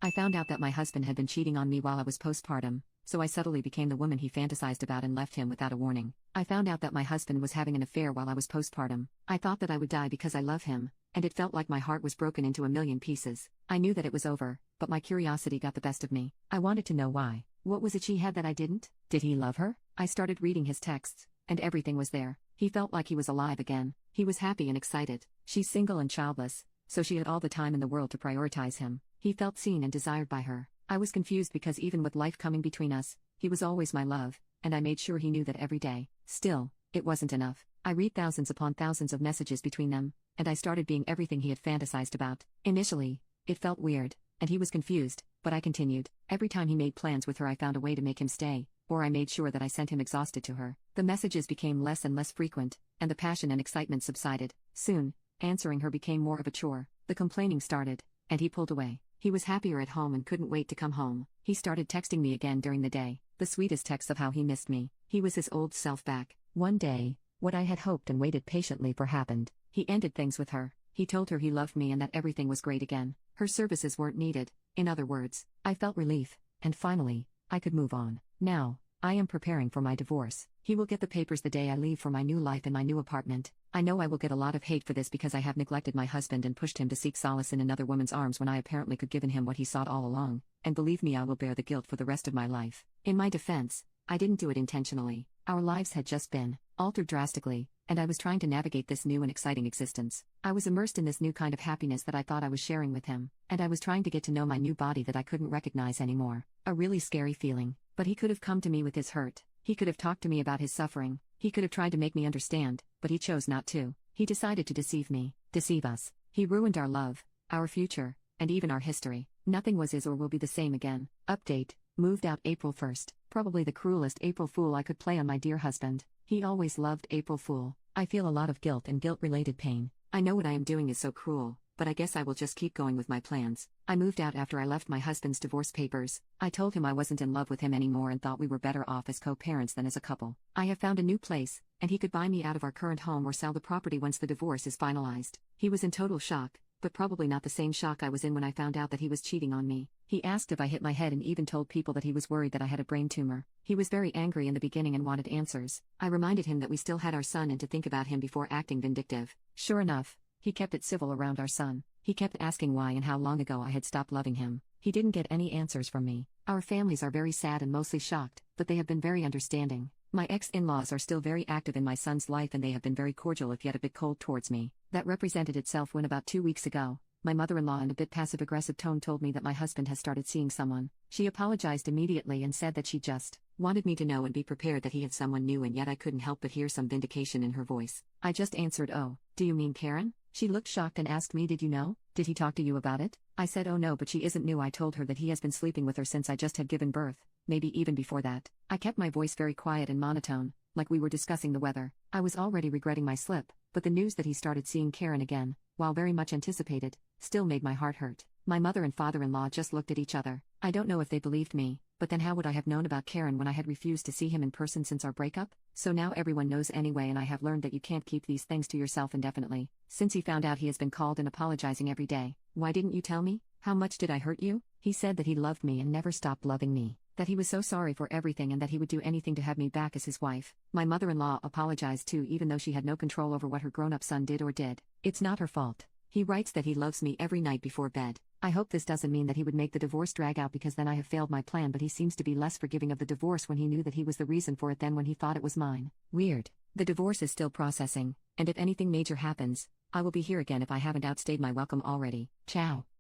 I found out that my husband had been cheating on me while I was postpartum, so I subtly became the woman he fantasized about and left him without a warning. I found out that my husband was having an affair while I was postpartum. I thought that I would die because I love him, and it felt like my heart was broken into a million pieces. I knew that it was over, but my curiosity got the best of me. I wanted to know why. What was it she had that I didn't? Did he love her? I started reading his texts, and everything was there. He felt like he was alive again. He was happy and excited. She's single and childless, so she had all the time in the world to prioritize him. He felt seen and desired by her. I was confused because even with life coming between us, he was always my love, and I made sure he knew that every day. Still, it wasn't enough. I read thousands upon thousands of messages between them, and I started being everything he had fantasized about. Initially, it felt weird, and he was confused, but I continued. Every time he made plans with her, I found a way to make him stay, or I made sure that I sent him exhausted to her. The messages became less and less frequent, and the passion and excitement subsided. Soon, answering her became more of a chore. The complaining started, and he pulled away. He was happier at home and couldn't wait to come home. He started texting me again during the day, the sweetest texts of how he missed me. He was his old self back. One day, what I had hoped and waited patiently for happened. He ended things with her. He told her he loved me and that everything was great again. Her services weren't needed. In other words, I felt relief, and finally, I could move on. Now, I am preparing for my divorce. He will get the papers the day I leave for my new life in my new apartment. I know I will get a lot of hate for this because I have neglected my husband and pushed him to seek solace in another woman's arms when I apparently could given him what he sought all along, and believe me, I will bear the guilt for the rest of my life. In my defense, I didn't do it intentionally. Our lives had just been altered drastically, and I was trying to navigate this new and exciting existence. I was immersed in this new kind of happiness that I thought I was sharing with him, and I was trying to get to know my new body that I couldn't recognize anymore. A really scary feeling. But he could have come to me with his hurt. He could have talked to me about his suffering. He could have tried to make me understand, but he chose not to. He decided to deceive me, deceive us. He ruined our love, our future, and even our history. Nothing was is or will be the same again. Update: moved out April 1st. Probably the cruelest April Fool I could play on my dear husband. He always loved April Fool. I feel a lot of guilt and guilt-related pain. I know what I am doing is so cruel, but I guess I will just keep going with my plans. I moved out after I left my husband's divorce papers. I told him I wasn't in love with him anymore and thought we were better off as co-parents than as a couple. I have found a new place, and he could buy me out of our current home or sell the property once the divorce is finalized. He was in total shock, but probably not the same shock I was in when I found out that he was cheating on me. He asked if I hit my head and even told people that he was worried that I had a brain tumor. He was very angry in the beginning and wanted answers. I reminded him that we still had our son and to think about him before acting vindictive. Sure enough, he kept it civil around our son. He kept asking why and how long ago I had stopped loving him. He didn't get any answers from me. Our families are very sad and mostly shocked, but they have been very understanding. My ex-in-laws are still very active in my son's life and they have been very cordial if yet a bit cold towards me. That represented itself when about 2 weeks ago, my mother-in-law in a bit passive-aggressive tone told me that my husband has started seeing someone. She apologized immediately and said that she just wanted me to know and be prepared that he had someone new, and yet I couldn't help but hear some vindication in her voice. I just answered, "Oh, do you mean Karen?" She looked shocked and asked me, "Did you know? Did he talk to you about it?" I said, "Oh no, but she isn't new." I told her that he has been sleeping with her since I just had given birth, maybe even before that. I kept my voice very quiet and monotone, like we were discussing the weather. I was already regretting my slip, but the news that he started seeing Karen again, while very much anticipated, still made my heart hurt. My mother and father-in-law just looked at each other. I don't know if they believed me, but then how would I have known about Karen when I had refused to see him in person since our breakup? So now everyone knows anyway, and I have learned that you can't keep these things to yourself indefinitely. Since he found out, he has been called and apologizing every day. "Why didn't you tell me? How much did I hurt you?" He said that he loved me and never stopped loving me, that he was so sorry for everything and that he would do anything to have me back as his wife. My mother-in-law apologized too, even though she had no control over what her grown-up son did or did. It's not her fault. He writes that he loves me every night before bed. I hope this doesn't mean that he would make the divorce drag out, because then I have failed my plan, but he seems to be less forgiving of the divorce when he knew that he was the reason for it than when he thought it was mine. Weird. The divorce is still processing, and if anything major happens, I will be here again if I haven't outstayed my welcome already. Ciao.